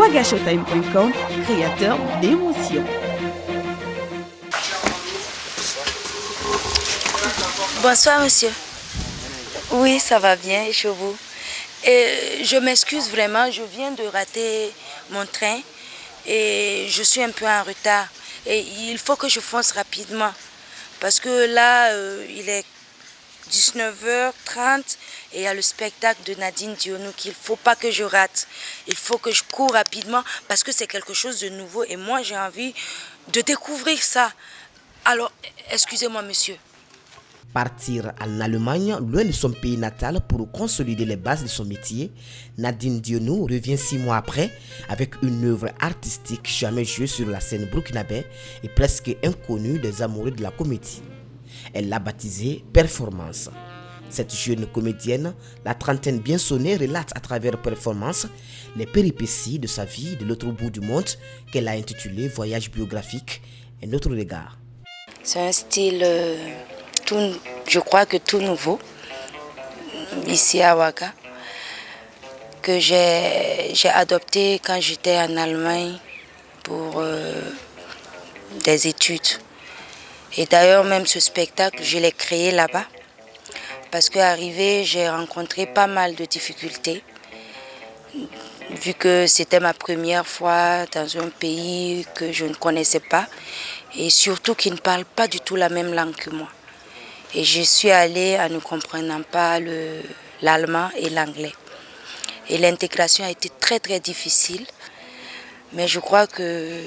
wagashowtime.com, créateur d'émotions. Bonsoir monsieur. Oui, ça va bien et chez vous? Je m'excuse vraiment, je viens de rater mon train et je suis un peu en retard. Et il faut que je fonce rapidement parce que là, il est 19h30 et il y a le spectacle de Nadine Dionou qu'il ne faut pas que je rate. Il faut que je cours rapidement parce que c'est quelque chose de nouveau et moi j'ai envie de découvrir ça. Alors, excusez-moi monsieur. Partir en Allemagne, loin de son pays natal pour consolider les bases de son métier, Nadine Dionou revient 6 mois après avec une œuvre artistique jamais jouée sur la scène burkinabé et presque inconnue des amoureux de la comédie. Elle l'a baptisée Performance. Cette jeune comédienne, la trentaine bien sonnée, relate à travers Performance les péripéties de sa vie de l'autre bout du monde qu'elle a intitulé Voyage biographique et notre regard. C'est un style... je crois que tout nouveau, ici à Ouaga, que j'ai adopté quand j'étais en Allemagne pour des études. Et d'ailleurs, même ce spectacle, je l'ai créé là-bas. Parce qu'arrivé, j'ai rencontré pas mal de difficultés. Vu que c'était ma première fois dans un pays que je ne connaissais pas. Et surtout qui ne parle pas du tout la même langue que moi. Et je suis allée en ne comprenant pas l'allemand et l'anglais. Et l'intégration a été très très difficile. Mais je crois que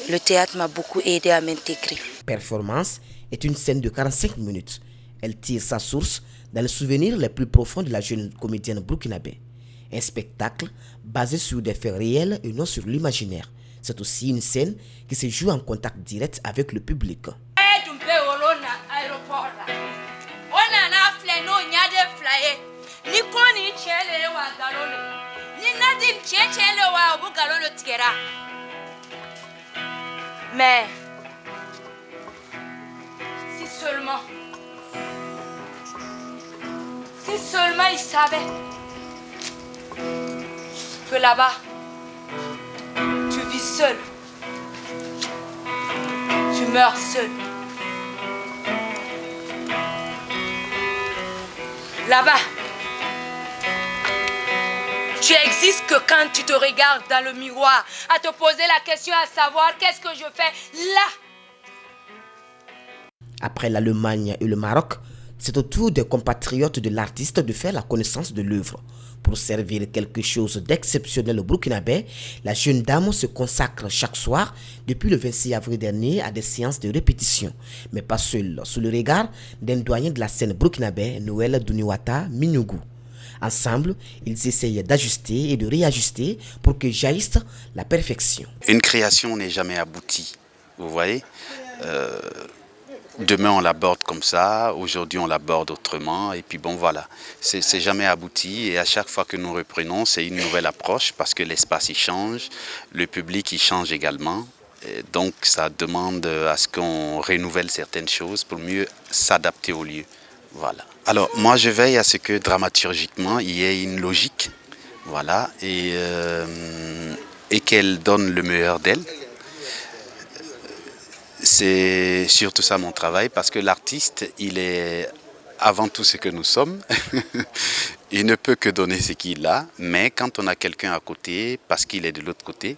le théâtre m'a beaucoup aidé à m'intégrer. Performance est une scène de 45 minutes. Elle tire sa source dans les souvenirs les plus profonds de la jeune comédienne burkinabé. Un spectacle basé sur des faits réels et non sur l'imaginaire. C'est aussi une scène qui se joue en contact direct avec le public. Mais si seulement il savait que là-bas, tu vis seul, tu meurs seul. Là-bas, tu existes que quand tu te regardes dans le miroir, à te poser la question, à savoir qu'est-ce que je fais là. Après l'Allemagne et le Maroc, c'est au tour des compatriotes de l'artiste de faire la connaissance de l'œuvre. Pour servir quelque chose d'exceptionnel au burkinabé, la jeune dame se consacre chaque soir depuis le 26 avril dernier à des séances de répétition. Mais pas seule, sous le regard d'un doyen de la scène burkinabé, Noël Duniwata Minougou. Ensemble, ils essayent d'ajuster et de réajuster pour que jaillisse la perfection. Une création n'est jamais aboutie, vous voyez. Demain on l'aborde comme ça, aujourd'hui on l'aborde autrement et puis bon voilà, c'est jamais abouti et à chaque fois que nous reprenons c'est une nouvelle approche parce que l'espace il change, le public il change également et donc ça demande à ce qu'on renouvelle certaines choses pour mieux s'adapter au lieu. Voilà. Alors moi je veille à ce que dramaturgiquement il y ait une logique, voilà, et qu'elle donne le meilleur d'elle. C'est surtout ça mon travail parce que l'artiste, il est avant tout ce que nous sommes. Il ne peut que donner ce qu'il a, mais quand on a quelqu'un à côté, parce qu'il est de l'autre côté,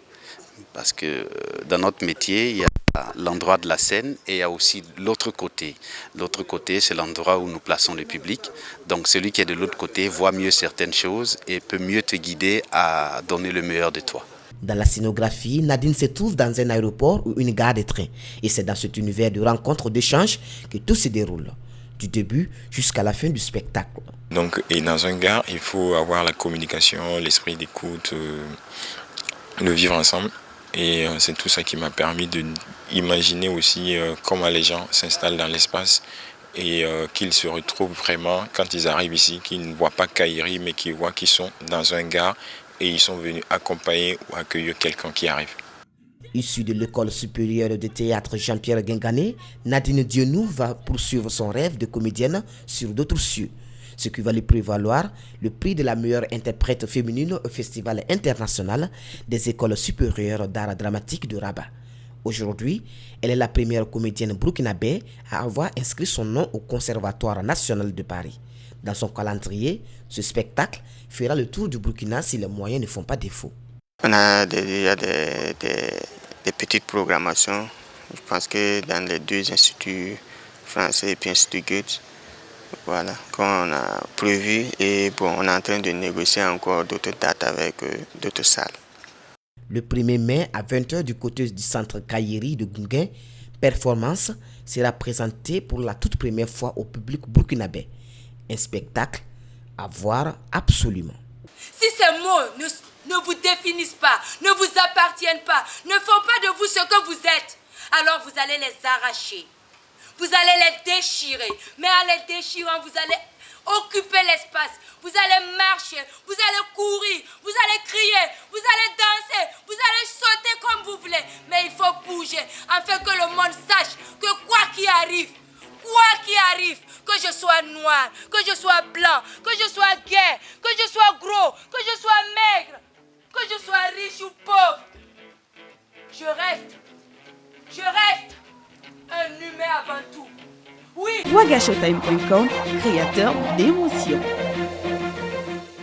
parce que dans notre métier, il y a l'endroit de la scène et il y a aussi l'autre côté. L'autre côté, c'est l'endroit où nous plaçons le public. Donc celui qui est de l'autre côté voit mieux certaines choses et peut mieux te guider à donner le meilleur de toi. Dans la scénographie, Nadine se trouve dans un aéroport ou une gare de train. Et c'est dans cet univers de rencontres, d'échanges que tout se déroule, du début jusqu'à la fin du spectacle. Donc, et dans un gare, il faut avoir la communication, l'esprit d'écoute, le vivre ensemble. Et c'est tout ça qui m'a permis d'imaginer aussi comment les gens s'installent dans l'espace et qu'ils se retrouvent vraiment, quand ils arrivent ici, qu'ils ne voient pas Kairi, mais qu'ils voient qu'ils sont dans un gare et ils sont venus accompagner ou accueillir quelqu'un qui arrive. Issue de l'école supérieure de théâtre Jean-Pierre Guingané, Nadine Dionou va poursuivre son rêve de comédienne sur d'autres cieux. ce qui va lui prévaloir le prix de la meilleure interprète féminine au Festival international des écoles supérieures d'art dramatique de Rabat. Aujourd'hui, elle est la première comédienne burkinabé à avoir inscrit son nom au Conservatoire national de Paris. Dans son calendrier, ce spectacle fera le tour du Burkina si les moyens ne font pas défaut. On a déjà des petites programmations. Je pense que dans les 2 instituts français et puis l'Institut Goethe, voilà, qu'on a prévu et bon, on est en train de négocier encore d'autres dates avec d'autres salles. Le 1er mai à 20h du côté du centre Kayeri de Gunguin, Performance sera présenté pour la toute première fois au public burkinabé. Un spectacle à voir absolument. Si ces mots ne vous définissent pas, ne vous appartiennent pas, ne font pas de vous ce que vous êtes, alors vous allez les arracher. Vous allez les déchirer. Mais en les déchirant, vous allez occuper l'espace. Vous allez marcher, vous allez courir, vous allez crier, vous allez danser, vous allez sauter comme vous voulez. Mais il faut bouger afin que le monde sache que quoi qu'il arrive, que je sois noir, que je sois blanc, que je sois gay, que je sois gros, que je sois maigre, que je sois riche ou pauvre, je reste un humain avant tout. Oui. Wagashowtime.com, créateur d'émotions.